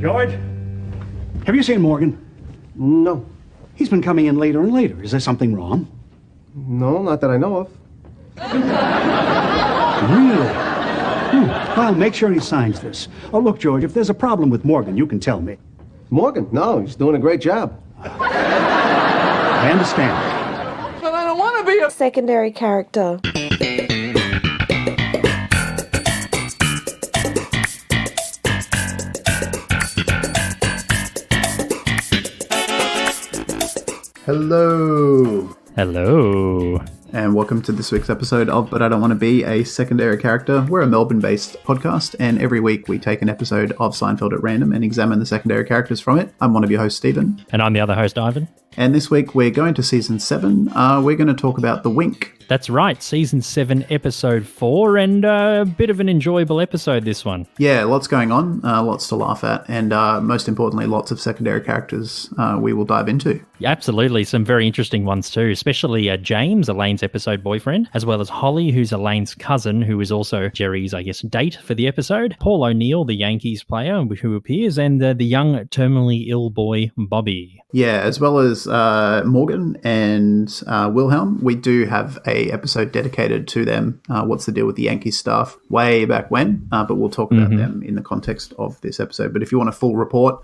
George, have you seen Morgan? No. He's been coming in later and later. Is there something wrong? No, not that I know of. Really? Well, make sure he signs this. Oh, look, George, if there's a problem with Morgan, you can tell me. Morgan? No, he's doing a great job. I understand. But I don't want to be a secondary character. Hello. Hello. And welcome to this week's episode of But I Don't Want to Be a Secondary Character. We're a Melbourne-based podcast, and every week we take an episode of Seinfeld at random and examine the secondary characters from it. I'm one of your hosts, Stephen. And I'm the other host, Ivan. And this week we're going to Season 7. We're going to talk about The Wink. That's right, Season 7, Episode 4, and a bit of an enjoyable episode, this one. Yeah, lots going on, lots to laugh at, and most importantly, lots of secondary characters we will dive into. Yeah, absolutely, some very interesting ones too, especially James, Elaine's episode boyfriend, as well as Holly, who's Elaine's cousin, who is also Jerry's, date for the episode, Paul O'Neill, the Yankees player who appears, and the young terminally ill boy, Bobby. Yeah, as well as Morgan and Wilhelm. We do have a episode dedicated to them. What's the deal with the Yankees staff way back when? But we'll talk about them in the context of this episode. But if you want a full report,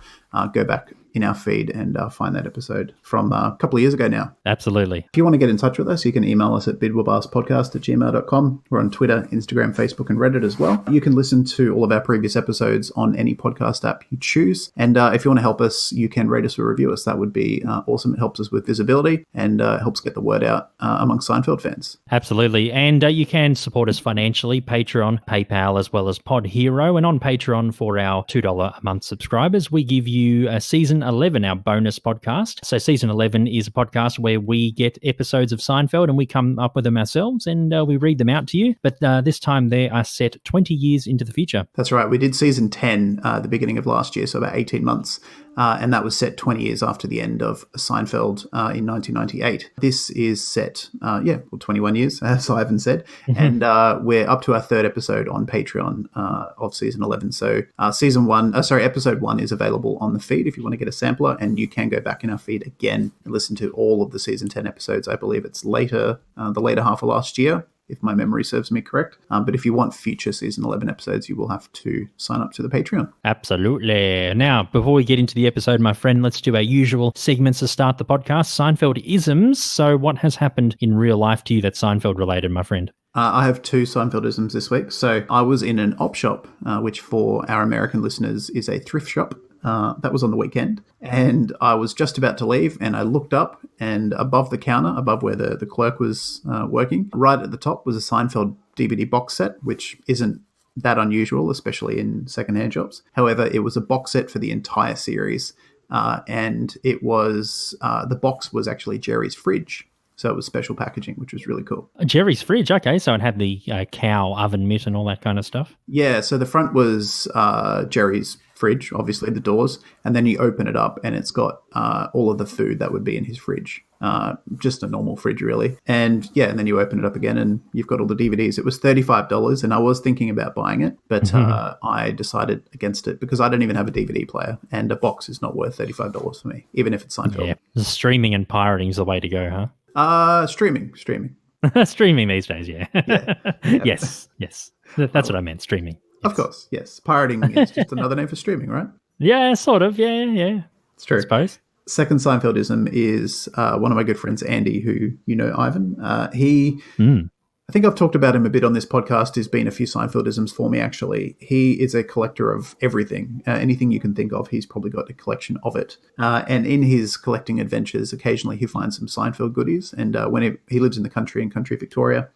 go back in our feed and find that episode from a couple of years ago now. Absolutely. If you want to get in touch with us, you can email us at bidwabaspodcast@gmail.com. We're on Twitter, Instagram, Facebook, and Reddit as well. You can listen to all of our previous episodes on any podcast app you choose. And if you want to help us, you can rate us or review us. That would be awesome. It helps us with visibility and helps get the word out among Seinfeld fans. Absolutely. And you can support us financially, Patreon, PayPal, as well as Pod Hero. And on Patreon, for our $2 a month subscribers, we give you Season 11, our bonus podcast. So Season 11 is a podcast where we get episodes of Seinfeld and we come up with them ourselves and we read them out to you. But this time they are set 20 years into the future. That's right. We did Season 10 at the beginning of last year, so about 18 months. And that was set 20 years after the end of Seinfeld in 1998. This is set, 21 years, as Ivan said. And we're up to our third episode on Patreon of Season 11. So Episode 1 is available on the feed if you want to get a sampler. And you can go back in our feed again and listen to all of the Season 10 episodes. I believe it's later, the later half of last year, if my memory serves me correct. But if you want future Season 11 episodes, you will have to sign up to the Patreon. Absolutely. Now, before we get into the episode, my friend, let's do our usual segments to start the podcast, Seinfeldisms. So what has happened in real life to you that's Seinfeld related, my friend? I have two Seinfeldisms this week. So I was in an op shop, which for our American listeners is a thrift shop. That was on the weekend, and I was just about to leave, and I looked up, and above the counter, above where the clerk was working, right at the top was a Seinfeld DVD box set, which isn't that unusual, especially in secondhand shops. However, it was a box set for the entire series, and it was the box was actually Jerry's fridge. So it was special packaging, which was really cool. Jerry's fridge, okay. So it had the cow oven mitt and all that kind of stuff? Yeah, so the front was Jerry's fridge, obviously the doors, and then you open it up and it's got all of the food that would be in his fridge. Just a normal fridge, really. And yeah, and then you open it up again and you've got all the DVDs. It was $35 and I was thinking about buying it, but I decided against it because I don't even have a DVD player and a box is not worth $35 for me, even if it's Seinfeld. Yeah, streaming and pirating is the way to go, huh? Streaming. Streaming these days, yeah. Yes. That's what I meant, streaming. Yes. Of course, yes. Pirating is just another name for streaming, right? Yeah, sort of, yeah. It's true. I suppose. Second Seinfeldism is one of my good friends, Andy, who you know, Ivan. I think I've talked about him a bit on this podcast. He's been a few Seinfeldisms for me, actually. He is a collector of everything. Anything you can think of, he's probably got a collection of it. And in his collecting adventures, occasionally he finds some Seinfeld goodies. And when he lives in the country, in country Victoria,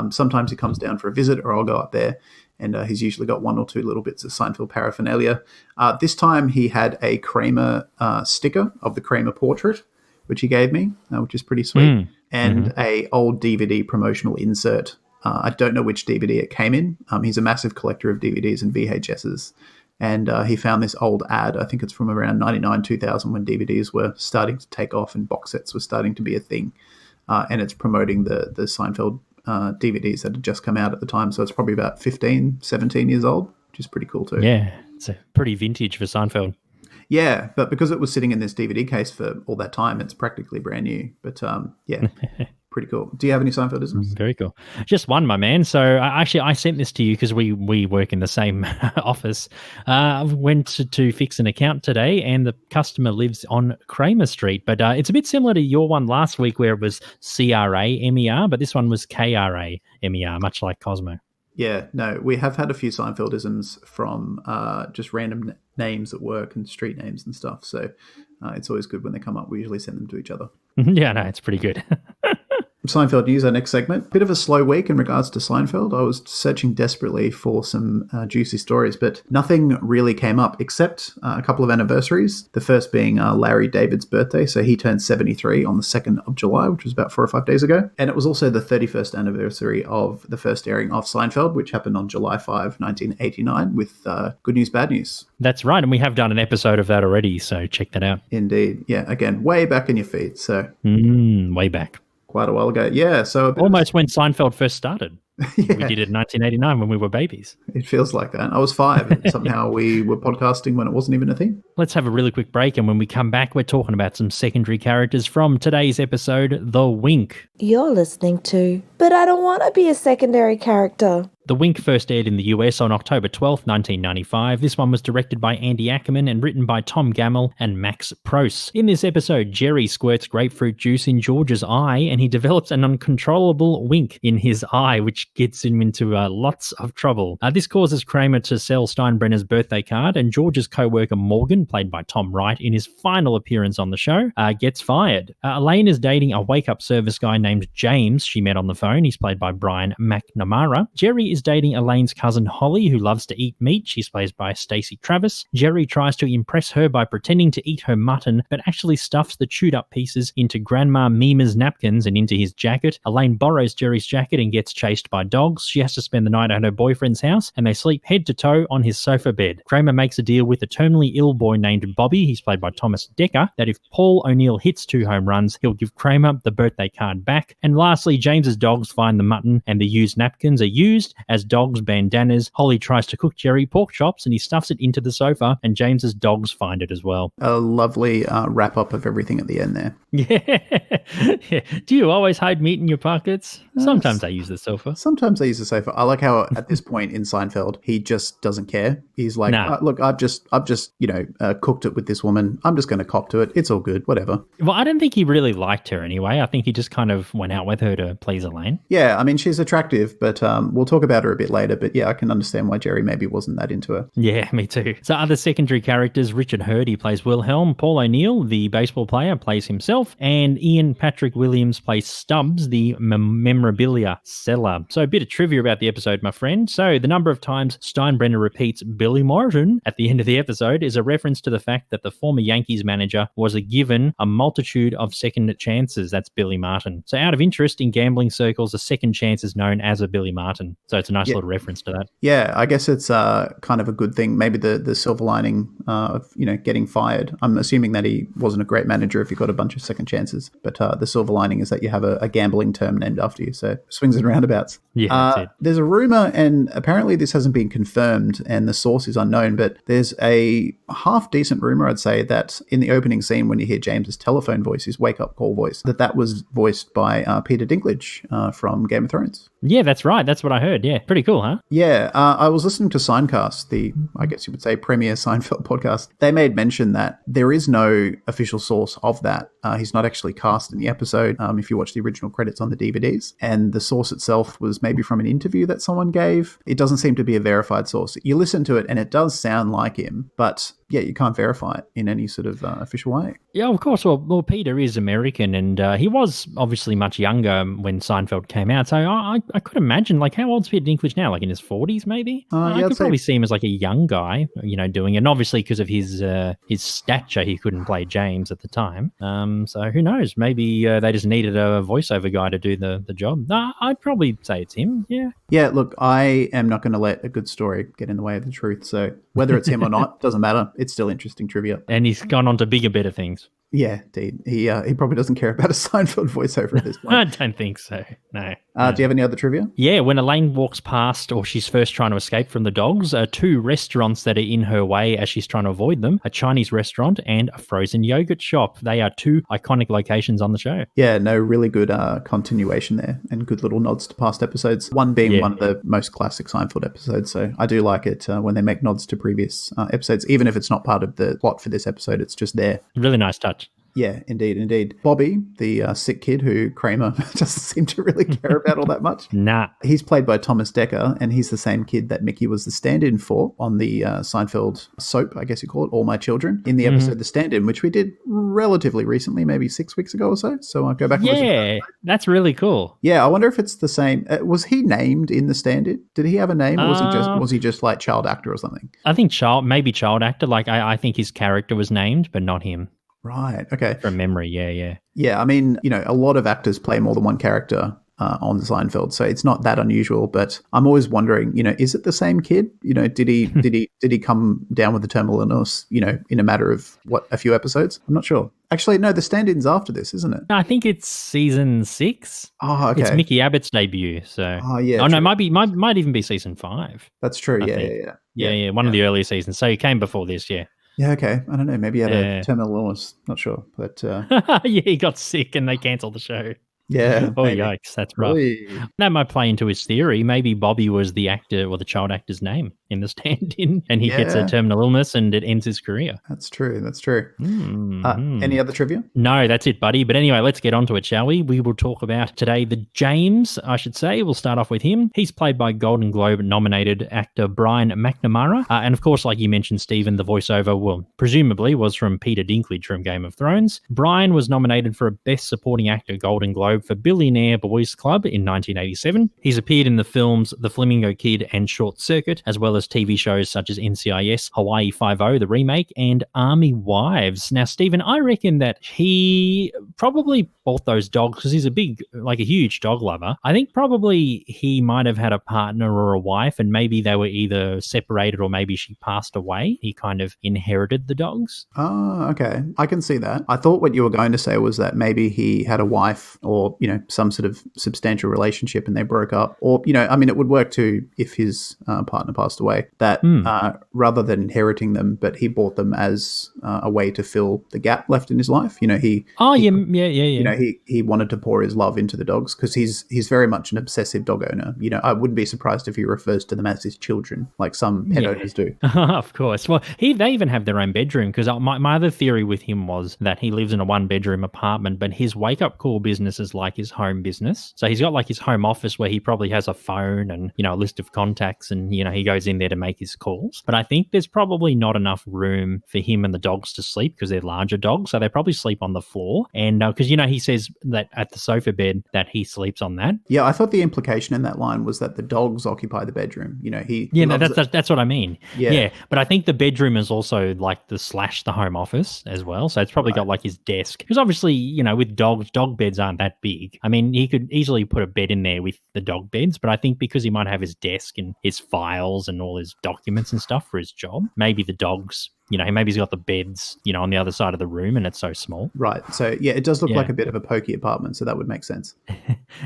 sometimes he comes down for a visit or I'll go up there. And he's usually got one or two little bits of Seinfeld paraphernalia. This time he had a Kramer sticker of the Kramer portrait, which he gave me, which is pretty sweet. And a old DVD promotional insert. I don't know which DVD it came in. He's a massive collector of DVDs and VHSs. And he found this old ad, I think it's from around 99, 2000, when DVDs were starting to take off and box sets were starting to be a thing. And it's promoting the Seinfeld DVDs that had just come out at the time. So it's probably about 15, 17 years old, which is pretty cool too. Yeah, it's a pretty vintage for Seinfeld. Yeah, but because it was sitting in this DVD case for all that time, it's practically brand new. But yeah, pretty cool. Do you have any Seinfeldisms? Very cool. Just one, my man. So I sent this to you because we work in the same office. I went to fix an account today, and the customer lives on Kramer Street. But it's a bit similar to your one last week where it was CRAMER, but this one was KRAMER, much like Cosmo. Yeah, no, we have had a few Seinfeldisms from just random names at work and street names and stuff. So it's always good when they come up. We usually send them to each other. Yeah, no, it's pretty good. Seinfeld news, our next segment. Bit of a slow week in regards to Seinfeld. I was searching desperately for some juicy stories, but nothing really came up except a couple of anniversaries. The first being Larry David's birthday. So he turned 73 on the 2nd of July, which was about 4 or 5 days ago. And it was also the 31st anniversary of the first airing of Seinfeld, which happened on July 5, 1989, with Good News, Bad News. That's right. And we have done an episode of that already. So check that out. Indeed. Yeah, again, way back in your feed. So way back. Quite a while ago. Yeah, so almost when Seinfeld first started. Yeah. We did it in 1989 when we were babies. It feels like that. I was 5 and somehow we were podcasting when it wasn't even a thing. Let's have a really quick break, and when we come back, we're talking about some secondary characters from today's episode, The Wink. You're listening to, but I don't want to be a secondary character. The Wink first aired in the US on October 12th, 1995. This one was directed by Andy Ackerman and written by Tom Gamble and Max Pross. In this episode, Jerry squirts grapefruit juice in George's eye, and he develops an uncontrollable wink in his eye, which gets him into lots of trouble. This causes Kramer to sell Steinbrenner's birthday card, and George's co-worker Morgan, played by Tom Wright in his final appearance on the show, gets fired. Elaine is dating a wake-up service guy named James she met on the phone. He's played by Brian McNamara. Jerry is dating Elaine's cousin Holly, who loves to eat meat. She's played by Stacey Travis. Jerry tries to impress her by pretending to eat her mutton, but actually stuffs the chewed up pieces into Grandma Mima's napkins and into his jacket. Elaine borrows Jerry's jacket and gets chased by dogs. She has to spend the night at her boyfriend's house, and they sleep head to toe on his sofa bed. Kramer makes a deal with a terminally ill boy named Bobby, he's played by Thomas Decker, that if Paul O'Neill hits 2 home runs, he'll give Kramer the birthday card back. And lastly, James's dogs find the mutton, and the used napkins are used as dogs' bandanas. Holly tries to cook Jerry pork chops, and he stuffs it into the sofa, and James's dogs find it as well. A lovely wrap-up of everything at the end there. Yeah. Do you always hide meat in your pockets? Sometimes I use the sofa. Sometimes I use the sofa. I like how at this point in Seinfeld, he just doesn't care. He's like, look, I've just cooked it with this woman. I'm just going to cop to it. It's all good. Whatever. Well, I don't think he really liked her anyway. I think he just kind of went out with her to please Elaine. Yeah, I mean, she's attractive, but we'll talk about her a bit later. But yeah, I can understand why Jerry maybe wasn't that into her. Yeah, me too. So other secondary characters, Richard Hurd, he plays Wilhelm. Paul O'Neill, the baseball player, plays himself. And Ian Patrick Williams plays Stubbs, the memorabilia seller. So a bit of trivia about the episode, my friend. So the number of times Steinbrenner repeats Billy Martin at the end of the episode is a reference to the fact that the former Yankees manager was given a multitude of second chances. That's Billy Martin. So out of interest, in gambling circles, a second chance is known as a Billy Martin. So it's a nice little reference to that. Yeah, I guess it's kind of a good thing. Maybe the silver lining of getting fired. I'm assuming that he wasn't a great manager if he got a bunch of second chances. But the silver lining is that you have a gambling term named after you. So swings and roundabouts. Yeah, that's it. There's a rumor, and apparently this hasn't been confirmed, and the source is unknown, but there's a half-decent rumor, I'd say, that in the opening scene when you hear James's telephone voice, his wake-up call voice, that was voiced by Peter Dinklage from Game of Thrones. Yeah, that's right. That's what I heard. Yeah, pretty cool, huh? Yeah, I was listening to Signcast, the, I guess you would say, premier Seinfeld podcast. They made mention that there is no official source of that. He's not actually cast in the episode, if you watch the original credits on the DVDs. And the source itself was maybe from an interview that someone gave. It doesn't seem to be a verified source. You listen to it and it does sound like him, but yeah, you can't verify it in any sort of official way. Yeah, of course. Well, Peter is American, and he was obviously much younger when Seinfeld came out. So I could imagine, like, how old's Peter Dinklage now? Like in his 40s, maybe? I could probably see him as like a young guy, doing it. And obviously because of his stature, he couldn't play James at the time. So who knows? Maybe they just needed a voiceover guy to do the job. I'd probably say it's him, yeah. Yeah, look, I am not going to let a good story get in the way of the truth. So whether it's him or not, doesn't matter. It's still interesting trivia. And he's gone on to bigger, better things. Yeah, indeed. He probably doesn't care about a Seinfeld voiceover at this point. I don't think so, no. Do you have any other trivia? Yeah, when Elaine walks past, or she's first trying to escape from the dogs, two restaurants that are in her way as she's trying to avoid them, a Chinese restaurant and a frozen yogurt shop. They are two iconic locations on the show. Yeah, no, really good continuation there and good little nods to past episodes. One being one of the most classic Seinfeld episodes, so I do like it when they make nods to previous episodes, even if it's not part of the plot for this episode, it's just there. Really nice touch. Yeah, indeed. Bobby, the sick kid who Kramer doesn't seem to really care about all that much. Nah. He's played by Thomas Dekker, and he's the same kid that Mickey was the stand-in for on the Seinfeld soap, I guess you call it, All My Children, in the episode The Stand-In, which we did relatively recently, maybe 6 weeks ago or so. So I'll go back and listen to that. That's really cool. Yeah, I wonder if it's the same. Was he named in the stand-in? Did he have a name, or was he just like child actor or something? I think maybe child actor. Like I think his character was named, but not him. Right, okay. From memory, yeah. Yeah, I mean, a lot of actors play more than one character on Seinfeld, so it's not that unusual, but I'm always wondering, is it the same kid? Did he come down with the terminal illness, in a matter of, a few episodes? I'm not sure. Actually, no, the stand-in's after this, isn't it? I think it's season 6. Oh, okay. It's Mickey Abbott's debut, so. Oh, yeah. Oh, no, might even be season 5. That's true, Yeah, one of the earlier seasons. So he came before this, yeah. Yeah, okay. I don't know. Maybe he had a terminal illness. Not sure. But yeah, he got sick and they cancelled the show. Yeah. Oh, yikes. That's rough. That might play into his theory. Maybe Bobby was the actor or the child actor's name in the stand-in, and he gets a terminal illness and it ends his career. That's true. Any other trivia? No, that's it, buddy. But anyway, let's get on to it, shall we? We will talk about today the James, I should say. We'll start off with him. He's played by Golden Globe-nominated actor Brian McNamara. And of course, like you mentioned, Stephen, the voiceover, presumably was from Peter Dinklage from Game of Thrones. Brian was nominated for a Best Supporting Actor Golden Globe for Billionaire Boys Club in 1987. He's appeared in the films The Flamingo Kid and Short Circuit, as well as TV shows such as NCIS, Hawaii Five-0, the remake, and Army Wives. Now, Stephen, I reckon that he probably bought those dogs because he's a huge dog lover. I think probably he might have had a partner or a wife, and maybe they were either separated or maybe she passed away. He kind of inherited the dogs. Oh, okay. I can see that. I thought what you were going to say was that maybe he had a wife or, some sort of substantial relationship and they broke up. Or, it would work too if his partner passed away, that rather than inheriting them, but he bought them as a way to fill the gap left in his life. He wanted to pour his love into the dogs because he's very much an obsessive dog owner. I wouldn't be surprised if he refers to them as his children, like some pet owners do. Of course. Well, they even have their own bedroom because my other theory with him was that he lives in a 1-bedroom apartment, but his wake-up call business is like his home business. So he's got like his home office where he probably has a phone and, a list of contacts and, he goes in there to make his calls. But I think there's probably not enough room for him and the dogs to sleep because they're larger dogs. So they probably sleep on the floor. And because, he says that at the sofa bed that he sleeps on that. Yeah, I thought the implication in that line was that the dogs occupy the bedroom. That's what I mean. Yeah. But I think the bedroom is also like the home office as well. So it's probably got like his desk. Because obviously, with dogs, dog beds aren't that big. I mean, he could easily put a bed in there with the dog beds, but I think because he might have his desk and his files and all his documents and stuff for his job, maybe the dogs, maybe he's got the beds, on the other side of the room and it's so small. Right. So, yeah, it does look like a bit of a pokey apartment, so that would make sense.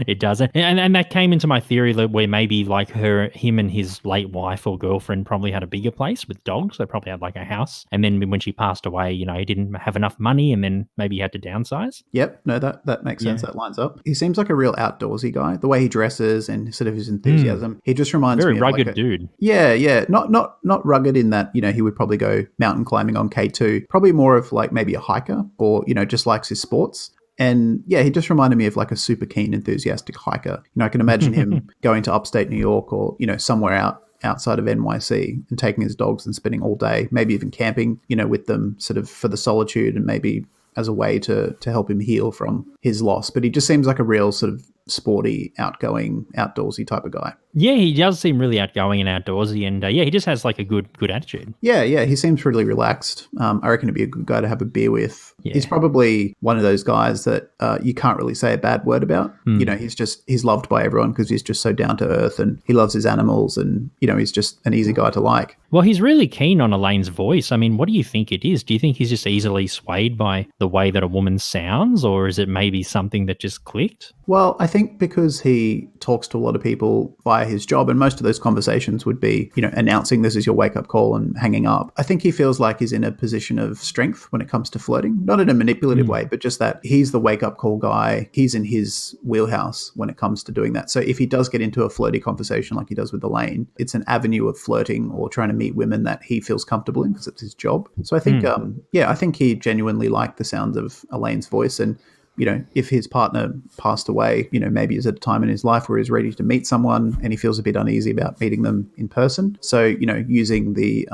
It does. And that came into my theory that where maybe like him and his late wife or girlfriend probably had a bigger place with dogs. They probably had like a house. And then when she passed away, he didn't have enough money and then maybe he had to downsize. Yep. No, that makes sense. That lines up. He seems like a real outdoorsy guy. The way he dresses and sort of his enthusiasm. He just reminds me of rugged dude. Yeah. Not rugged in that, he would probably go mountain climbing on K2. Probably more of like maybe a hiker or, just likes his sports. And yeah, he just reminded me of like a super keen, enthusiastic hiker. I can imagine him going to upstate New York or, somewhere outside of NYC and taking his dogs and spending all day, maybe even camping, with them sort of for the solitude and maybe as a way to help him heal from his loss. But he just seems like a real sort of sporty, outgoing, outdoorsy type of guy. Yeah, he does seem really outgoing and outdoorsy, and he just has like a good attitude. Yeah, he seems really relaxed. I reckon he'd be a good guy to have a beer with. Yeah. He's probably one of those guys that you can't really say a bad word about. He's loved by everyone because he's just so down to earth and he loves his animals and, he's just an easy guy to like. Well, he's really keen on Elaine's voice. I mean, what do you think it is? Do you think he's just easily swayed by the way that a woman sounds, or is it maybe something that just clicked? Well, I think because he talks to a lot of people via his job, and most of those conversations would be, announcing this is your wake-up call and hanging up. I think he feels like he's in a position of strength when it comes to flirting. Not in a manipulative way, but just that he's the wake-up call guy. He's in his wheelhouse when it comes to doing that. So if he does get into a flirty conversation like he does with Elaine, it's an avenue of flirting or trying to meet women that he feels comfortable in because it's his job. So I think, I think he genuinely liked the sounds of Elaine's voice. And if his partner passed away, maybe he's at a time in his life where he's ready to meet someone and he feels a bit uneasy about meeting them in person. So, using the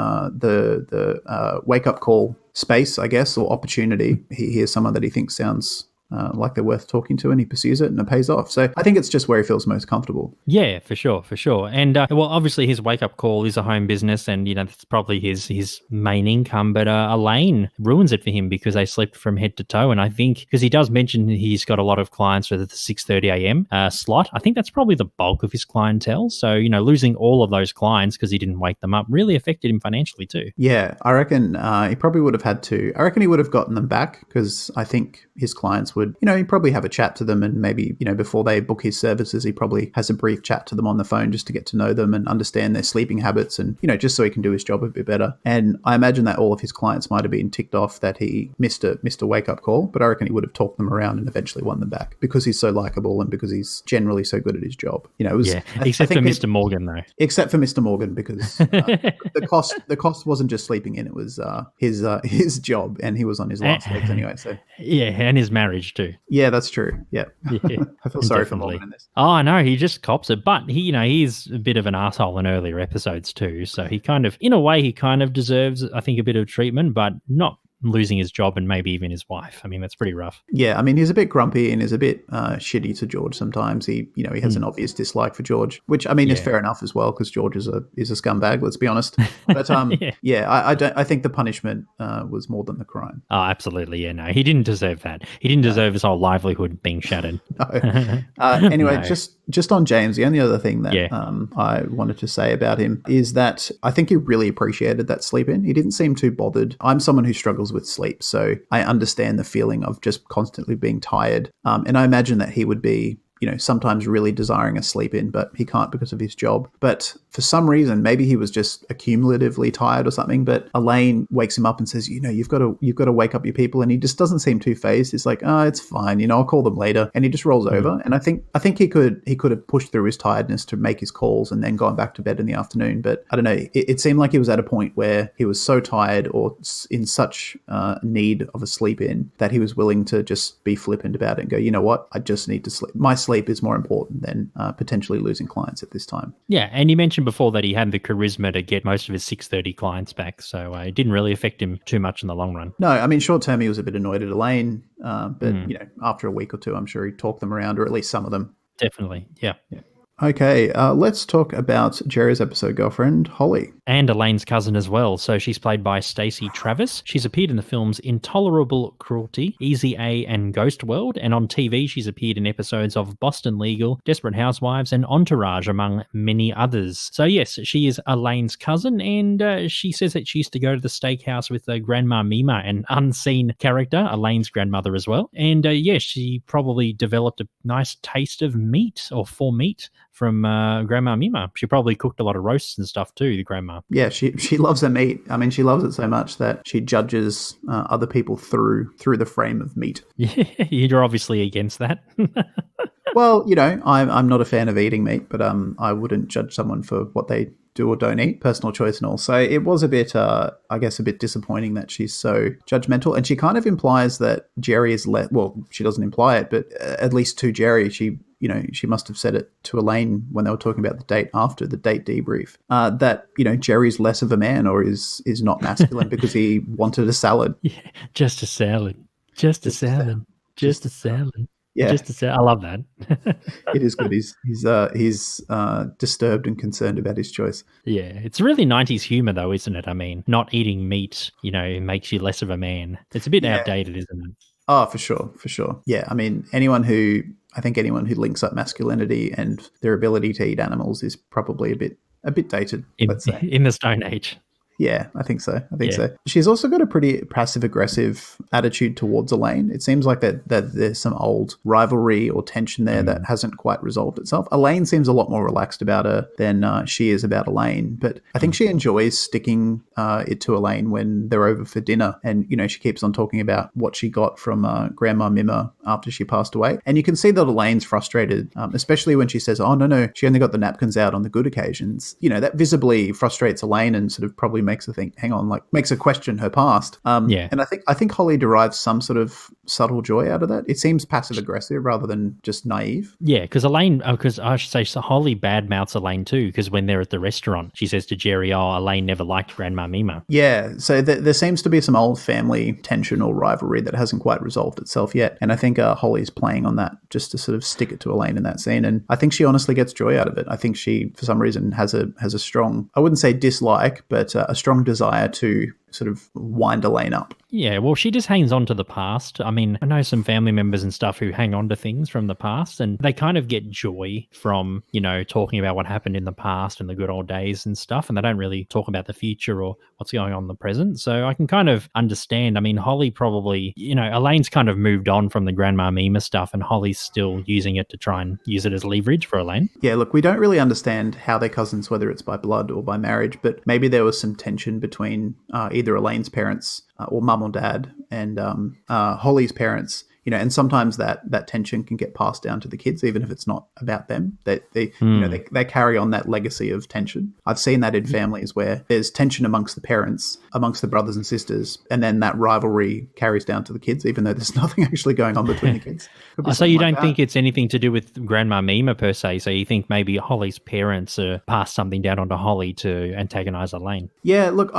wake-up call space, I guess, or opportunity, he hears someone that he thinks sounds like they're worth talking to, and he pursues it and it pays off. So I think it's just where he feels most comfortable. Yeah, for sure. And well, obviously his wake-up call is a home business, and that's probably his main income, but Elaine ruins it for him because they slept from head to toe. And I think because he does mention he's got a lot of clients for the 6:30 a.m. Slot, I think that's probably the bulk of his clientele. So losing all of those clients because he didn't wake them up really affected him financially too. Yeah, I reckon he probably would have had to. I reckon he would have gotten them back because I think his clients would, he'd probably have a chat to them, and maybe, before they book his services, he probably has a brief chat to them on the phone just to get to know them and understand their sleeping habits and, just so he can do his job a bit better. And I imagine that all of his clients might have been ticked off that he missed a wake-up call, but I reckon he would have talked them around and eventually won them back because he's so likable and because he's generally so good at his job. Except for Mr. Morgan, though. Except for Mr. Morgan, because the cost wasn't just sleeping in; it was his job, and he was on his last legs anyway. So and his marriage too. Yeah, that's true. Yeah. I feel sorry for Morgan in this. Oh, no, he just cops it. But he's a bit of an asshole in earlier episodes too. So he kind of, in a way, he kind of deserves, I think, a bit of treatment, but not losing his job and maybe even his wife. I mean, that's pretty rough. Yeah, I mean, he's a bit grumpy and is a bit shitty to George sometimes. He has an obvious dislike for George, which I mean is fair enough as well because George is a scumbag. Let's be honest. But I think the punishment was more than the crime. Oh, absolutely. Yeah, no, he didn't deserve that. He didn't deserve his whole livelihood being shattered. No. Anyway, no. Just on James, the only other thing that I wanted to say about him is that I think he really appreciated that sleep in. He didn't seem too bothered. I'm someone who struggles with sleep, so I understand the feeling of just constantly being tired. And I imagine that he would be, sometimes really desiring a sleep in, but he can't because of his job. But for some reason, maybe he was just accumulatively tired or something, but Elaine wakes him up and says, you've got to wake up your people. And he just doesn't seem too phased. He's like, oh, it's fine. I'll call them later. And he just rolls over. And I think he could have pushed through his tiredness to make his calls and then gone back to bed in the afternoon. But I don't know. It seemed like he was at a point where he was so tired or in such need of a sleep in that he was willing to just be flippant about it and go, you know what? I just need to sleep. My sleep is more important than potentially losing clients at this time. Yeah, and you mentioned before that he had the charisma to get most of his 6:30 clients back, so it didn't really affect him too much in the long run. No, I mean, short term he was a bit annoyed at Elaine, but after a week or two, I'm sure he talked them around, or at least some of them. Definitely, yeah. Okay, let's talk about Jerry's episode girlfriend, Holly. And Elaine's cousin as well. So she's played by Stacey Travis. She's appeared in the films Intolerable Cruelty, Easy A, and Ghost World. And on TV, she's appeared in episodes of Boston Legal, Desperate Housewives, and Entourage, among many others. So yes, she is Elaine's cousin, and she says that she used to go to the steakhouse with Grandma Mima, an unseen character, Elaine's grandmother as well. And she probably developed a nice taste of meat, or for meat, from Grandma Mima. She probably cooked a lot of roasts and stuff too, the grandma. Yeah, she loves her meat. I mean, she loves it so much that she judges other people through the frame of meat. Yeah, you're obviously against that. Well, I'm not a fan of eating meat, but I wouldn't judge someone for what they do or don't eat, personal choice and all. So it was a bit, a bit disappointing that she's so judgmental. And she kind of implies that Jerry is she doesn't imply it, but at least to Jerry, she must have said it to Elaine when they were talking about the date after the date debrief, that, Jerry's less of a man or is not masculine because he wanted a salad. Yeah, just a salad. Just a salad. Just a salad. Yeah, I love that. It is good. He's disturbed and concerned about his choice. Yeah, it's really 90s humor, though, isn't it? I mean, not eating meat, makes you less of a man. It's a bit outdated, isn't it? Oh, for sure. Yeah, I mean, anyone who links up masculinity and their ability to eat animals is probably a bit dated. Let's say in the Stone Age. Yeah, I think so. So. She's also got a pretty passive-aggressive attitude towards Elaine. It seems like that there's some old rivalry or tension there that hasn't quite resolved itself. Elaine seems a lot more relaxed about her than she is about Elaine, but I think she enjoys sticking it to Elaine when they're over for dinner, and she keeps on talking about what she got from Grandma Mimma after she passed away, and you can see that Elaine's frustrated, especially when she says, "Oh no, she only got the napkins out on the good occasions." That visibly frustrates Elaine and sort of probably makes her think, "Hang on," like makes her question her past. And I think Holly derives some sort of subtle joy out of that. It seems passive aggressive rather than just naive. Yeah, because I should say, so Holly badmouths Elaine too, because when they're at the restaurant, she says to Jerry, "Oh, Elaine never liked Grandma Mima." Yeah, so there seems to be some old family tension or rivalry that hasn't quite resolved itself yet, and I think Holly's playing on that just to sort of stick it to Elaine in that scene, and I think she honestly gets joy out of it. I think she, for some reason, has a strong, I wouldn't say dislike, but a strong desire to sort of wind Elaine up. Yeah, well, she just hangs on to the past. I mean, I know some family members and stuff who hang on to things from the past, and they kind of get joy from, talking about what happened in the past and the good old days and stuff, and they don't really talk about the future or what's going on in the present. So I can kind of understand. I mean, Holly probably, Elaine's kind of moved on from the Grandma Mima stuff, and Holly's still using it to try and use it as leverage for Elaine. Yeah, look, we don't really understand how they're cousins, whether it's by blood or by marriage, but maybe there was some tension between either Elaine's parents or mum or dad and Holly's parents, and sometimes that tension can get passed down to the kids, even if it's not about them. They carry on that legacy of tension. I've seen that in families where there's tension amongst the parents, amongst the brothers and sisters, and then that rivalry carries down to the kids, even though there's nothing actually going on between the kids. So you don't think it's anything to do with Grandma Mima per se? So you think maybe Holly's parents passed something down onto Holly to antagonize Elaine? Yeah, look,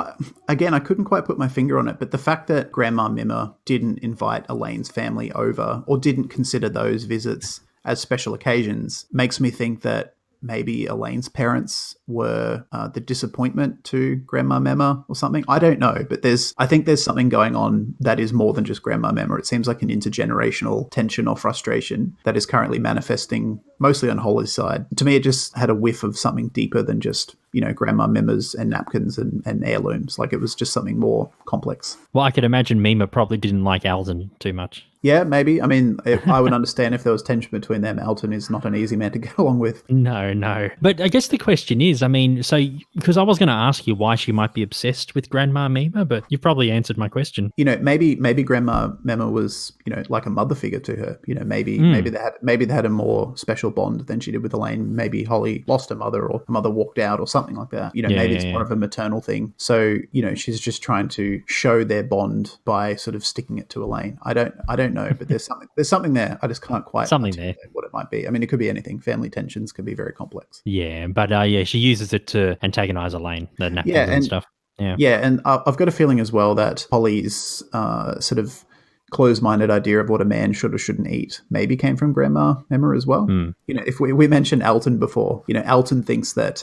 again, I couldn't quite put my finger on it, but the fact that Grandma Mima didn't invite Elaine's family over or didn't consider those visits as special occasions makes me think that maybe Elaine's parents were the disappointment to Grandma Mima or something. I don't know, but I think there's something going on that is more than just Grandma Mima. It seems like an intergenerational tension or frustration that is currently manifesting mostly on Holly's side. To me, it just had a whiff of something deeper than just, Grandma Mimas and napkins and heirlooms. Like it was just something more complex. Well, I could imagine Mima probably didn't like Alden too much. Yeah, maybe. I mean, I would understand if there was tension between them. Alton is not an easy man to get along with. No. But I guess the question is, I mean, so, because I was going to ask you why she might be obsessed with Grandma Mima, but you've probably answered my question. Maybe Grandma Mima was, like a mother figure to her. Maybe they had a more special bond than she did with Elaine. Maybe Holly lost her mother or her mother walked out or something like that. Maybe it's more of a maternal thing. So, she's just trying to show their bond by sort of sticking it to Elaine. I don't know, but there's something there. I just can't quite articulate what it might be. I mean, it could be anything. Family tensions can be very complex. Yeah, but she uses it to antagonize Elaine, the napkins and stuff. Yeah, and I've got a feeling as well that Holly's sort of closed-minded idea of what a man should or shouldn't eat maybe came from Grandma Mima as well. If we mentioned Alton before, Alton thinks that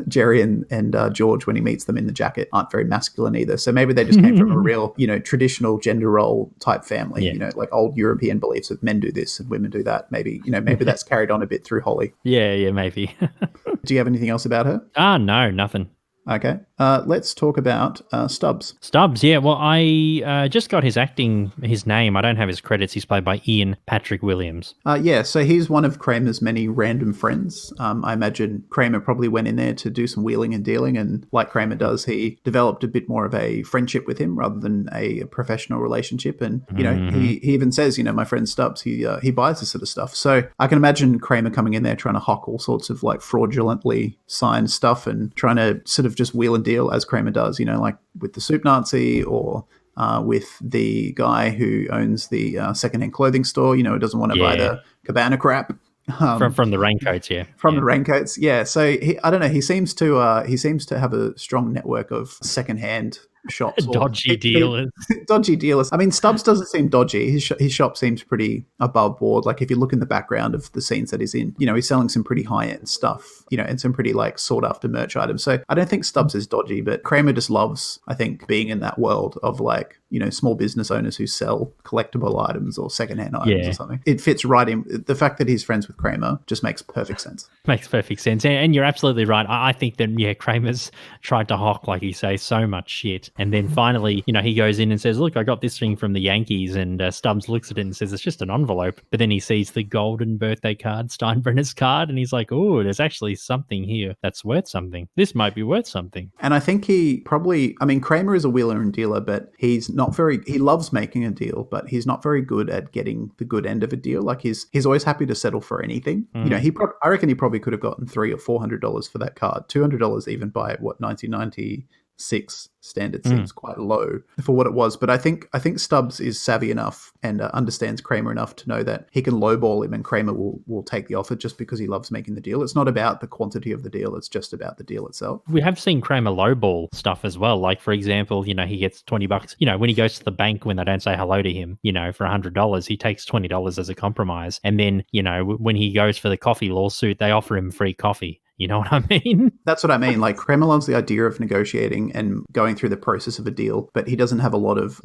Jerry and George, when he meets them in the jacket, aren't very masculine either. So maybe they just came from a real, traditional gender role type family, like old European beliefs that men do this and women do that. Maybe that's carried on a bit through Holly. Yeah, maybe. Do you have anything else about her? No, nothing. Okay. Let's talk about Stubbs. Stubbs, yeah. Well, I just got his name. I don't have his credits. He's played by Ian Patrick Williams. So he's one of Kramer's many random friends. I imagine Kramer probably went in there to do some wheeling and dealing, and like Kramer does, he developed a bit more of a friendship with him rather than a professional relationship. And, he even says, my friend Stubbs, he buys this sort of stuff. So I can imagine Kramer coming in there trying to hawk all sorts of like fraudulently signed stuff and trying to sort of just wheel and deal as Kramer does, like with the soup Nazi or with the guy who owns the secondhand clothing store, who doesn't want to buy the Cabana crap. From the raincoats, the raincoats, yeah. So I don't know. He seems to have a strong network of secondhand shops. Dodgy dealers. Dodgy dealers. I mean, Stubbs doesn't seem dodgy. His shop seems pretty above board. Like if you look in the background of the scenes that he's in, he's selling some pretty high-end stuff, and some pretty like sought-after merch items. So I don't think Stubbs is dodgy, but Kramer just loves, I think, being in that world of like, small business owners who sell collectible items or secondhand items or something. It fits right in. The fact that he's friends with Kramer just makes perfect sense. Makes perfect sense. And you're absolutely right. I think that, Kramer's tried to hawk, like you say, so much shit. And then finally, he goes in and says, look, I got this thing from the Yankees. And Stubbs looks at it and says, it's just an envelope. But then he sees the golden birthday card, Steinbrenner's card, and he's like, oh, there's actually something here that's worth something. This might be worth something. And I think Kramer is a wheeler and dealer, but he loves making a deal, but he's not very good at getting the good end of a deal. Like he's always happy to settle for anything. I reckon he probably could have gotten $300 or $400 for that card. $200 even by 1996 standard seems quite low for what it was. But I think Stubbs is savvy enough and understands Kramer enough to know that he can lowball him and Kramer will take the offer just because he loves making the deal. It's not about the quantity of the deal. It's just about the deal itself. We have seen Kramer lowball stuff as well. Like, for example, he gets $20. When he goes to the bank when they don't say hello to him, for $100, he takes $20 as a compromise. And then, when he goes for the coffee lawsuit, they offer him free coffee. You know what I mean? That's what I mean. Like Kramer loves the idea of negotiating and going through the process of a deal, but he doesn't have a lot of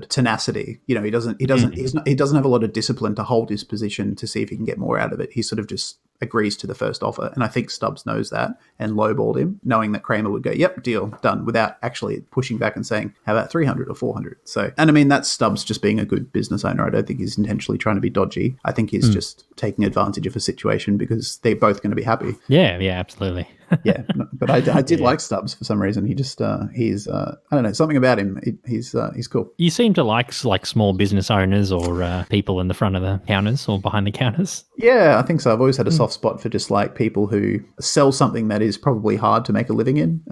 tenacity. He doesn't have a lot of discipline to hold his position to see if he can get more out of it. He sort of just agrees to the first offer. And I think Stubbs knows that and lowballed him, knowing that Kramer would go, yep, deal, done, without actually pushing back and saying, how about 300 or 400? So, and I mean, that's Stubbs just being a good business owner. I don't think he's intentionally trying to be dodgy. I think he's just taking advantage of a situation because they're both going to be happy. Yeah, absolutely. Yeah, but I did like Stubbs for some reason. He just he's I don't know, something about him. He's cool. You seem to like small business owners or people in the front of the counters or behind the counters. Yeah, I think so. I've always had a soft spot for just like people who sell something that is probably hard to make a living in.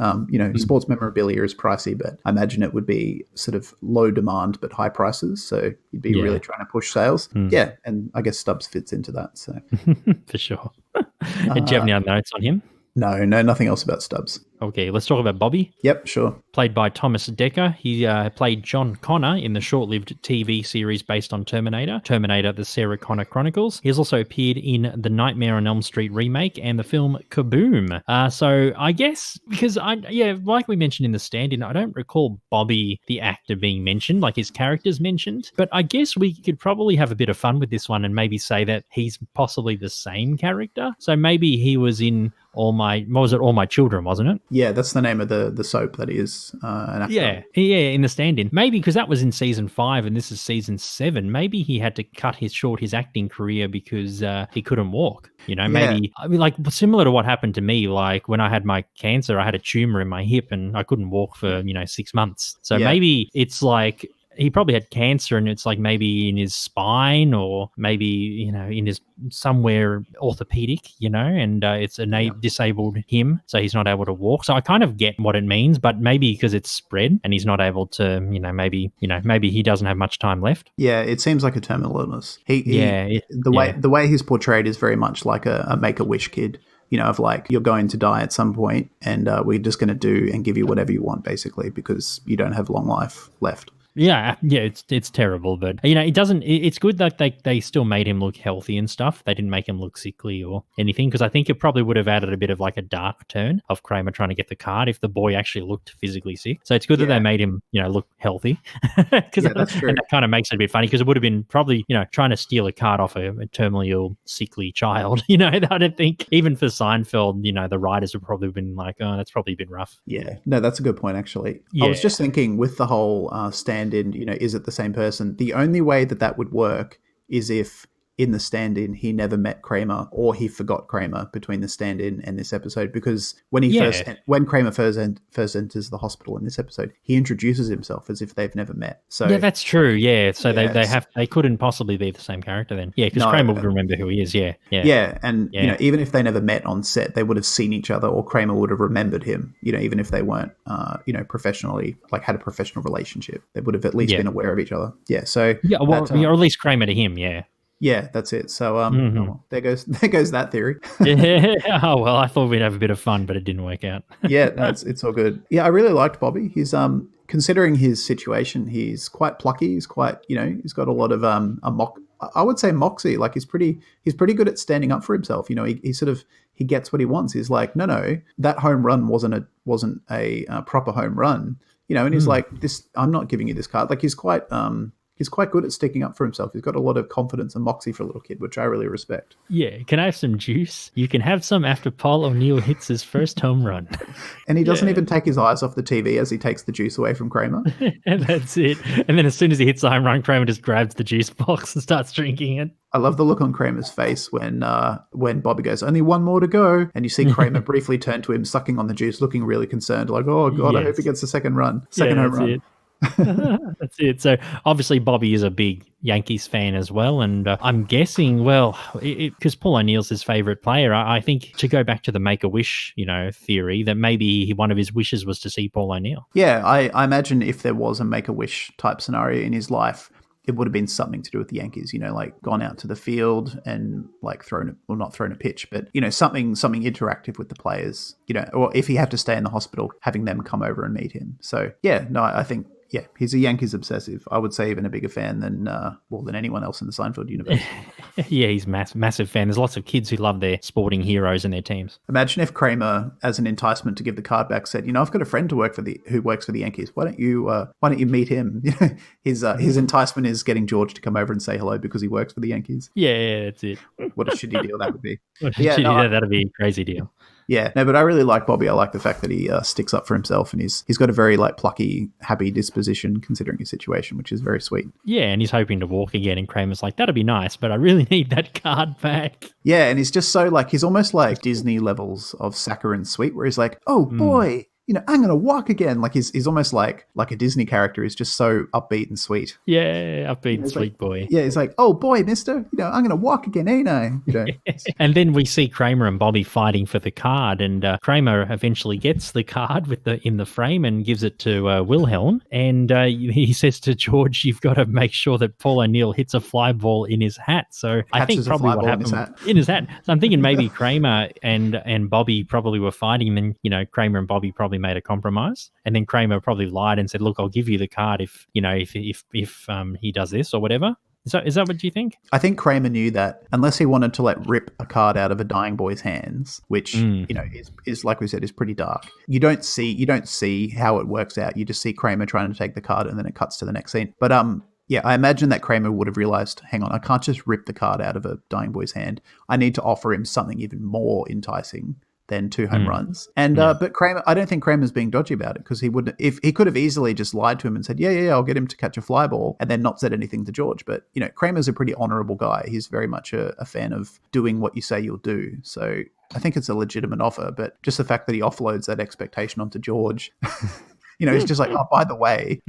Sports memorabilia is pricey, but I imagine it would be sort of low demand but high prices. So you'd be really trying to push sales. Yeah, and I guess Stubbs fits into that. So for sure. Do you have any other notes on him? No, nothing else about Stubbs. Okay, let's talk about Bobby. Yep, sure. Played by Thomas Dekker. He played John Connor in the short-lived TV series based on Terminator, the Sarah Connor Chronicles. He has also appeared in the Nightmare on Elm Street remake and the film Kaboom. So I guess, because like we mentioned in the stand-in, I don't recall Bobby, the actor, being mentioned, like his character's mentioned. But I guess we could probably have a bit of fun with this one and maybe say that he's possibly the same character. So maybe he was in All My Children, wasn't it? Yeah, that's the name of the soap that he is an actor. Yeah, in the stand-in. Maybe because that was in season 5 and this is season 7. Maybe he had to cut his acting career because he couldn't walk. Maybe, I mean, like similar to what happened to me, like when I had my cancer, I had a tumor in my hip and I couldn't walk for, 6 months. So maybe it's like, he probably had cancer and it's like maybe in his spine or maybe, in his somewhere orthopedic, and it's disabled him. So he's not able to walk. So I kind of get what it means, but maybe because it's spread and he's not able to, maybe he doesn't have much time left. Yeah, it seems like a terminal illness. The way he's portrayed is very much like a Make-A-Wish kid. Of like, you're going to die at some point and we're just going to do and give you whatever you want, basically, because you don't have long life left. Yeah, it's terrible, but it doesn't. It's good that they still made him look healthy and stuff. They didn't make him look sickly or anything, because I think it probably would have added a bit of like a dark turn of Kramer trying to get the card if the boy actually looked physically sick. So it's good that they made him, look healthy, because that's true. And that kind of makes it a bit funny, because it would have been probably trying to steal a card off a terminally ill, sickly child. I don't think even for Seinfeld, the writers would probably have been like, oh, that's probably been rough. Yeah, no, that's a good point actually. Yeah. I was just thinking with the whole stand-in, is it the same person? The only way that would work is if in the stand-in he never met Kramer or he forgot Kramer between the stand-in and this episode, because when Kramer first enters the hospital in this episode, he introduces himself as if they've never met. So yeah, that's true. Yeah, so they couldn't possibly be the same character then. Yeah, because Kramer would remember who he is. Yeah, and even if they never met on set, they would have seen each other, or Kramer would have remembered him. Even if they weren't, professionally, like had a professional relationship, they would have at least been aware of each other. Yeah, so or at least Kramer to him. Yeah. Yeah, that's it. So there goes that theory. Yeah. Oh well, I thought we'd have a bit of fun, but it didn't work out. Yeah, no, it's all good. Yeah, I really liked Bobby. He's considering his situation, he's quite plucky. He's quite, he's got a lot of I would say moxie. Like he's pretty good at standing up for himself. He gets what he wants. He's like, no, that home run wasn't a proper home run. And he's like, I'm not giving you this card. Like he's quite good at sticking up for himself. He's got a lot of confidence and moxie for a little kid, which I really respect. Yeah, can I have some juice? You can have some after Paul O'Neill hits his first home run. And he doesn't even take his eyes off the TV as he takes the juice away from Kramer. And that's it. And then as soon as he hits the home run, Kramer just grabs the juice box and starts drinking it. I love the look on Kramer's face when Bobby goes, only one more to go. And you see Kramer briefly turn to him, sucking on the juice, looking really concerned, like, oh, God, yes. I hope he gets the second home run. That's it. So obviously Bobby is a big Yankees fan as well, and I'm guessing, because Paul O'Neill's his favourite player, I think to go back to the Make-A-Wish, theory, that maybe one of his wishes was to see Paul O'Neill. Yeah, I imagine if there was a Make-A-Wish type scenario in his life, it would have been something to do with the Yankees, like gone out to the field and like not thrown a pitch, but, something interactive with the players, or if he had to stay in the hospital, having them come over and meet him. So, I think, he's a Yankees obsessive. I would say even a bigger fan than anyone else in the Seinfeld universe. Yeah, he's massive fan. There's lots of kids who love their sporting heroes and their teams. Imagine if Kramer, as an enticement to give the card back, said, I've got a friend who works for the Yankees. Why don't you meet him? His enticement is getting George to come over and say hello because he works for the Yankees. Yeah, that's it. What a shitty deal that would be. That'd be a crazy deal. Yeah, no, but I really like Bobby. I like the fact that he sticks up for himself, and he's got a very plucky, happy disposition considering his situation, which is very sweet. Yeah, and he's hoping to walk again, and Kramer's like, that'd be nice, but I really need that card back. Yeah, and he's just so he's almost like Disney levels of saccharine sweet, where he's like, oh boy, I'm going to walk again. Like he's almost like a Disney character. He's just so upbeat and sweet. Yeah, upbeat and sweet boy. Yeah, he's like, oh boy, mister, I'm going to walk again, ain't I? And then we see Kramer and Bobby fighting for the card, and Kramer eventually gets the card in the frame and gives it to Wilhelm. And he says to George, you've got to make sure that Paul O'Neill hits a fly ball in his hat. So I think probably what happened in his hat. So I'm thinking maybe Kramer and Bobby probably were fighting, and Kramer and Bobby probably made a compromise, and then Kramer probably lied and said, look, I'll give you the card if he does this or whatever. Is that what you think? I think Kramer knew that unless he wanted to rip a card out of a dying boy's hands, which is like we said, is pretty dark. You don't see how it works out. You just see Kramer trying to take the card, and then it cuts to the next scene. But I imagine that Kramer would have realized, hang on, I can't just rip the card out of a dying boy's hand. I need to offer him something even more enticing than 2 home runs. And but Kramer, I don't think Kramer's being dodgy about it, because he would, if he could have easily just lied to him and said, yeah, I'll get him to catch a fly ball, and then not said anything to George. But Kramer's a pretty honorable guy. He's very much a fan of doing what you say you'll do. So I think it's a legitimate offer, but just the fact that he offloads that expectation onto George. He's just like, oh, by the way,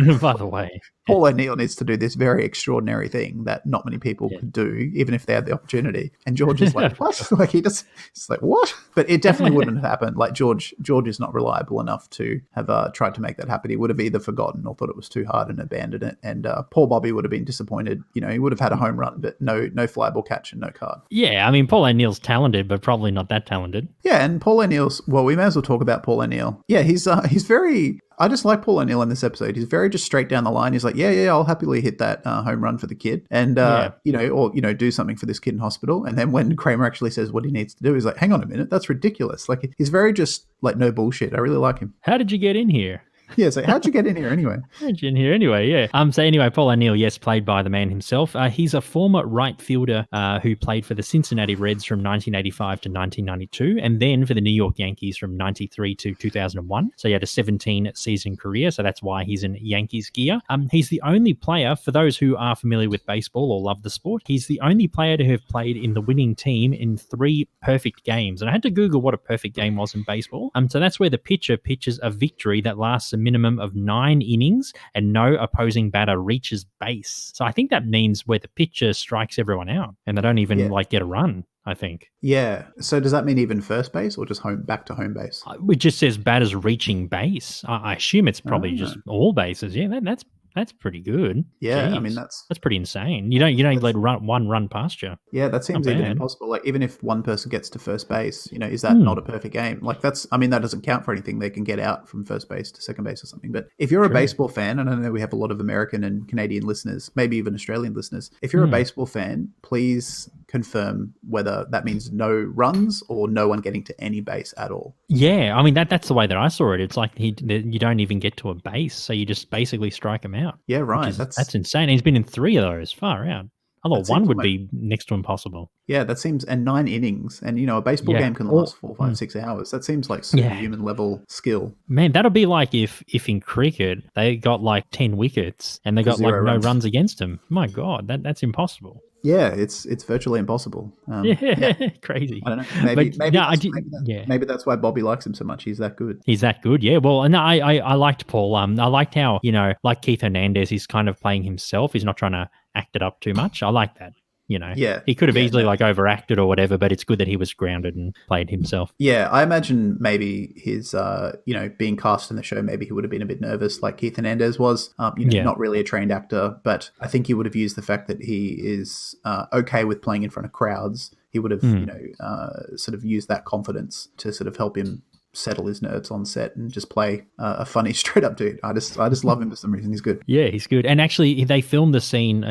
Paul O'Neill needs to do this very extraordinary thing that not many people could do, even if they had the opportunity. And George is like, what? He's like, what? But it definitely wouldn't have happened. Like George is not reliable enough to have tried to make that happen. He would have either forgotten or thought it was too hard and abandoned it. And poor Bobby would have been disappointed. He would have had a home run, but no fly ball catch and no card. Yeah, I mean, Paul O'Neill's talented, but probably not that talented. Yeah, and Paul O'Neill's, we may as well talk about Paul O'Neill. Yeah, he's very... I just like Paul O'Neill in this episode. He's very just straight down the line. He's like, yeah, I'll happily hit that home run for the kid, and do something for this kid in hospital. And then when Kramer actually says what he needs to do, he's like, hang on a minute, that's ridiculous. Like he's very just no bullshit. I really like him. How did you get in here? Yeah, so how'd you get in here anyway? So anyway, Paul O'Neill, yes, played by the man himself. He's a former right fielder who played for the Cincinnati Reds from 1985 to 1992, and then for the New York Yankees from 93 to 2001. So he had a 17-season career, so that's why he's in Yankees gear. He's the only player, for those who are familiar with baseball or love the sport, he's the only player to have played in the winning team in 3 perfect games. And I had to Google what a perfect game was in baseball. So that's where the pitcher pitches a victory that lasts a minimum of 9 innings and no opposing batter reaches base. So I think that means where the pitcher strikes everyone out and they don't even get a run, I think. Yeah. So does that mean even first base or just back to home base? It just says batters reaching base. I assume it's probably just all bases. Yeah, That's pretty good. Yeah, I Jeez. mean that's pretty insane. You don't let one run past you. Yeah, that seems Not even bad. impossible. Like, even if one person gets to first base, is that not a perfect game? Like, that doesn't count for anything. They can get out from first base to second base or something. But if you're a baseball fan, and I know we have a lot of American and Canadian listeners, maybe even Australian listeners, if you're a baseball fan, please confirm whether that means no runs or no one getting to any base at all. Yeah, I mean that's the way that I saw it. It's like you don't even get to a base, so you just basically strike him out. Yeah, right. That's insane. He's been in 3 of those. Far out. I thought one would be next to impossible. Yeah, that seems, and 9 innings, and a baseball game can last 4, 5, 6 hours. That seems like superhuman level skill. Man, that'll be like if in cricket they got like 10 wickets and they got like no runs against them. My God, that's impossible. Yeah, it's virtually impossible. Crazy. I don't know. Maybe that's why Bobby likes him so much. He's that good. He's that good, yeah. Well, no, I liked Paul. I liked how, like Keith Hernandez, he's kind of playing himself. He's not trying to act it up too much. I like that. Yeah, he could have easily overacted or whatever, but it's good that he was grounded and played himself. Yeah, I imagine maybe his, being cast in the show, maybe he would have been a bit nervous, like Keith Hernandez was. Not really a trained actor, but I think he would have used the fact that he is okay with playing in front of crowds. He would have, sort of used that confidence to sort of help him settle his nerves on set and just play a funny straight up dude. I just love him for some reason. He's good. Yeah, he's good. And actually they filmed his scene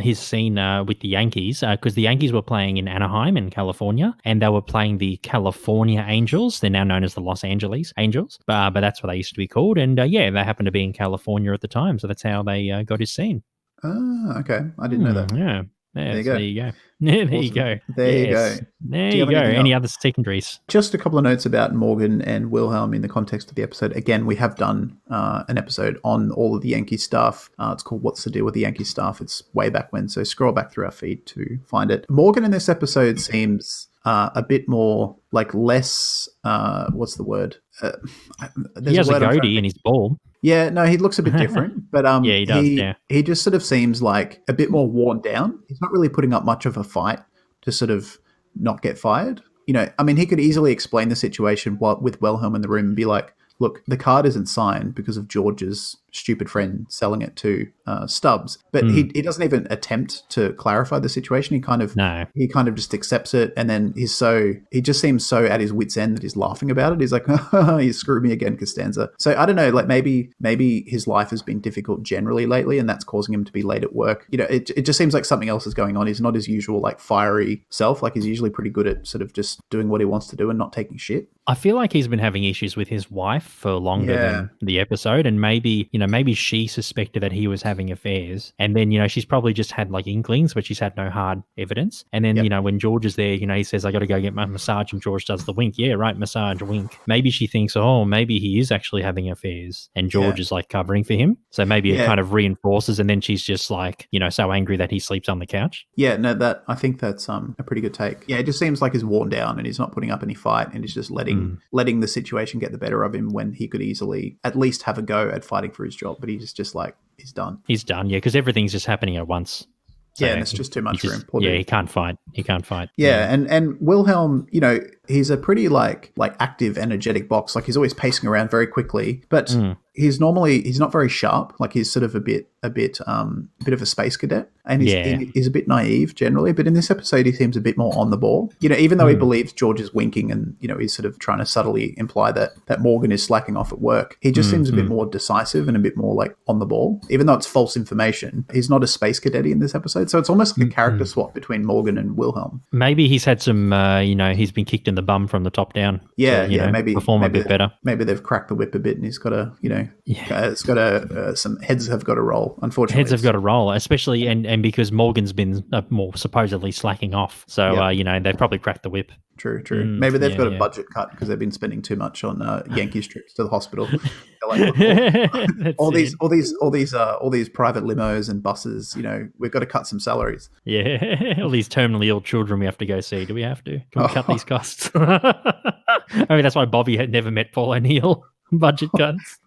with the Yankees because the Yankees were playing in Anaheim in California, and they were playing the California Angels. They're now known as the Los Angeles Angels, but that's what they used to be called. And they happened to be in California at the time, so that's how they got his scene. Oh, okay. I didn't know that. Yeah. There you go. There you go. There you go. There you go. There you go. Any other secondaries? Just a couple of notes about Morgan and Wilhelm in the context of the episode. Again, we have done an episode on all of the Yankee stuff. It's called What's the Deal with the Yankee Stuff? It's way back when, so scroll back through our feed to find it. Morgan in this episode seems a bit more less, what's the word? He has a goatee and he's bald. Yeah, no, he looks a bit different, but yeah, he does. He just sort of seems like a bit more worn down. He's not really putting up much of a fight to sort of not get fired. I mean, he could easily explain the situation with Wilhelm in the room and be like, look, the card isn't signed because of George's stupid friend selling it to Stubbs. But he doesn't even attempt to clarify the situation. He kind of just accepts it, and then he just seems so at his wit's end that he's laughing about it. He's like, you screwed me again, Costanza. So I don't know, maybe his life has been difficult generally lately, and that's causing him to be late at work. It just seems like something else is going on. He's not his usual fiery self. He's usually pretty good at sort of just doing what he wants to do and not taking shit. I feel like he's been having issues with his wife for longer than the episode, and maybe she suspected that he was having affairs, and then she's probably just had inklings, but she's had no hard evidence. And then when George is there, he says, I got to go get my massage, and George does the wink. Yeah, right, massage, wink. Maybe she thinks, oh, maybe he is actually having affairs, and George is covering for him. So maybe it kind of reinforces, and then she's just so angry that he sleeps on the couch. Yeah, no, I think that's a pretty good take. Yeah, it just seems like he's worn down and he's not putting up any fight, and he's just letting the situation get the better of him when he could easily at least have a go at fighting for his job. But he's just he's done. He's done, yeah, because everything's just happening at once. So and it's just too much for him. He can't fight. Yeah, and Wilhelm, he's a pretty active, energetic box. He's always pacing around very quickly, but he's not very sharp. He's sort of a bit of a space cadet, and he's a bit naive generally. But in this episode, he seems a bit more on the ball. Even though he believes George is winking, and he's sort of trying to subtly imply that Morgan is slacking off at work. He just seems a bit more decisive and a bit more on the ball. Even though it's false information, he's not a space cadet in this episode. So it's almost like a character swap between Morgan and Wilhelm. Maybe he's had some, he's been kicked in the bum from the top down. Yeah, to, maybe perform a bit better. Maybe they've cracked the whip a bit, and he's got some heads have got to roll. Unfortunately, heads have got to roll, especially and because Morgan's been more supposedly slacking off. So they've probably cracked the whip. True. Maybe they've got a budget cut because they've been spending too much on Yankees trips to the hospital. all these private limos and buses. We've got to cut some salaries. Yeah, all these terminally ill children we have to go see. Do we have to? Can we cut these costs? I mean, that's why Bobby had never met Paul O'Neill. Budget cuts.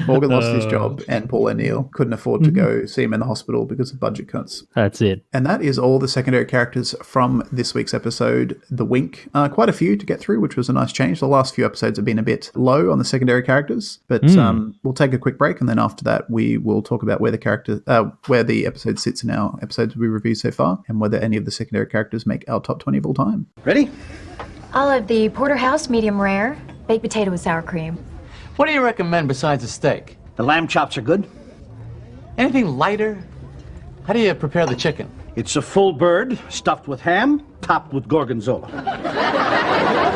Morgan lost his job, and Paul O'Neill couldn't afford to go see him in the hospital because of budget cuts. That's it. And that is all the secondary characters from this week's episode, The Wink. Quite a few to get through, which was a nice change. The last few episodes have been a bit low on the secondary characters, but we'll take a quick break, and then after that, we will talk about where the episode sits in our episodes we reviewed so far, and whether any of the secondary characters make our top 20 of all time. Ready? I'll have the porterhouse medium rare, baked potato with sour cream. What do you recommend besides a steak? The lamb chops are good. Anything lighter? How do you prepare the chicken? It's a full bird, stuffed with ham, topped with gorgonzola.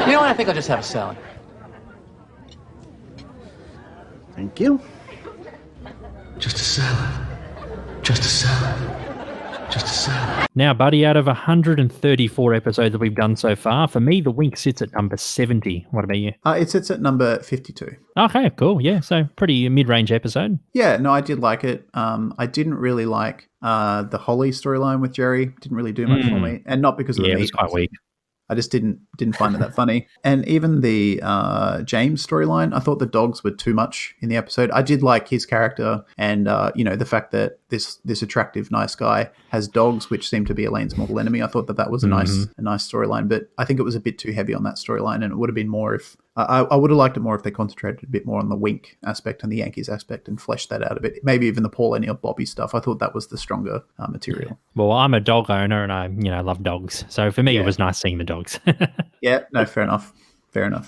You know what? I think I'll just have a salad. Thank you. Just a salad. Just a salad. Just a salad. Now, buddy, out of 134 episodes that we've done so far, for me, The Wink sits at number 70. What about you? It sits at number 52. Okay, cool. Yeah, so pretty mid-range episode. Yeah, no, I did like it. I didn't really like the Holly storyline with Jerry. Didn't really do much for me, and not because of the Yeah, meat. it was quite weak. I just didn't find it that funny. And even the James storyline, I thought the dogs were too much in the episode. I did like his character, and the fact that this attractive, nice guy has dogs, which seem to be Elaine's mortal enemy. I thought that was a nice storyline, but I think it was a bit too heavy on that storyline, and it would have been more if I would have liked it more if they concentrated a bit more on the Wink aspect and the Yankees aspect and fleshed that out a bit. Maybe even the Paul O'Neill Bobby stuff. I thought that was the stronger material. Yeah. Well, I'm a dog owner, and I love dogs, so for me it was nice seeing the dogs. Yeah, no, fair enough.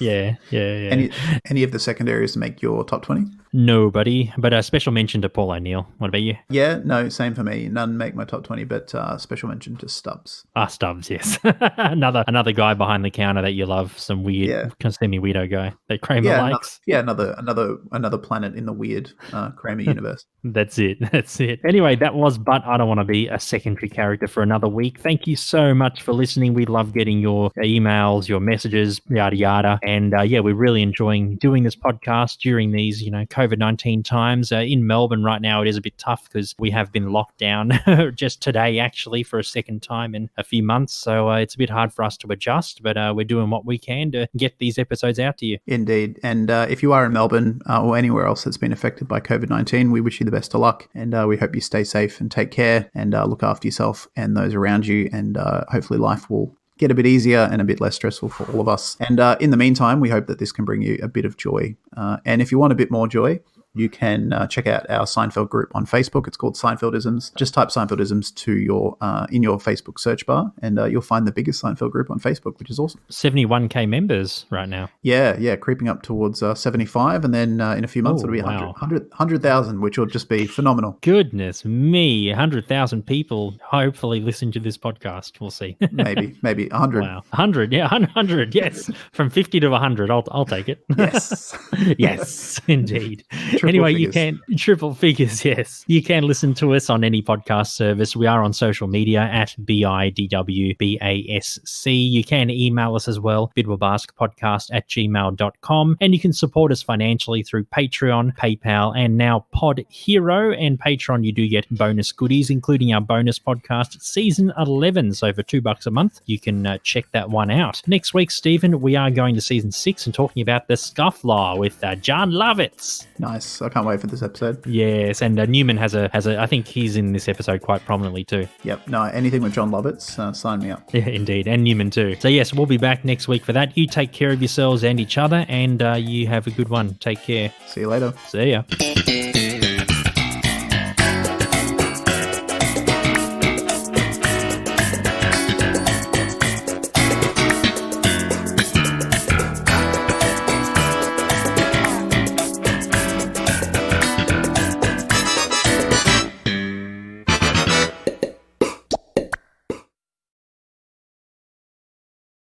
Yeah. Any of the secondaries make your top 20? Nobody, but a special mention to Paul O'Neill. What about you? Yeah, no, same for me. None make my top 20, but special mention to Stubbs. Stubbs, yes. another guy behind the counter that you love. Some weird, semi-weirdo guy that Kramer likes. Another planet in the weird Kramer universe. That's it. Anyway, that was But I Don't Want to Be a Secondary Character for another week. Thank you so much for listening. We love getting your emails, your messages, yada, yada. And we're really enjoying doing this podcast during these, COVID-19 times. In Melbourne right now, it is a bit tough because we have been locked down just today, actually, for a second time in a few months. So it's a bit hard for us to adjust, but we're doing what we can to get these episodes out to you. Indeed. And if you are in Melbourne or anywhere else that's been affected by COVID-19, we wish you the best of luck. And we hope you stay safe and take care and look after yourself and those around you. And hopefully life will get a bit easier and a bit less stressful for all of us. And in the meantime, we hope that this can bring you a bit of joy. And if you want a bit more joy, you can check out our Seinfeld group on Facebook. It's called Seinfeldisms. Just type Seinfeldisms to in your Facebook search bar, and you'll find the biggest Seinfeld group on Facebook, which is awesome. 71k members right now. Yeah, creeping up towards 75, and then in a few months it'll be 100,000, which will just be phenomenal. Goodness me, 100,000 people hopefully listen to this podcast. We'll see. maybe 100. Wow, 100, yeah, 100, yes. From 50 to 100, I'll take it. Yes. Yes, indeed. Anyway, figures. You can triple figures, yes. You can listen to us on any podcast service. We are on social media at BIDWBASC. You can email us as well, bidwabaskpodcast@gmail.com. And you can support us financially through Patreon, PayPal, and now Pod Hero. And Patreon, you do get bonus goodies, including our bonus podcast, Season 11. So for $2 a month, you can check that one out. Next week, Stephen, we are going to Season 6 and talking about the Scofflaw with John Lovitz. Nice. I can't wait for this episode. Yes, and Newman has a. I think he's in this episode quite prominently too. Yep. No, anything with John Lovitz, sign me up. Yeah, indeed, and Newman too. So yes, we'll be back next week for that. You take care of yourselves and each other, and you have a good one. Take care. See you later. See ya.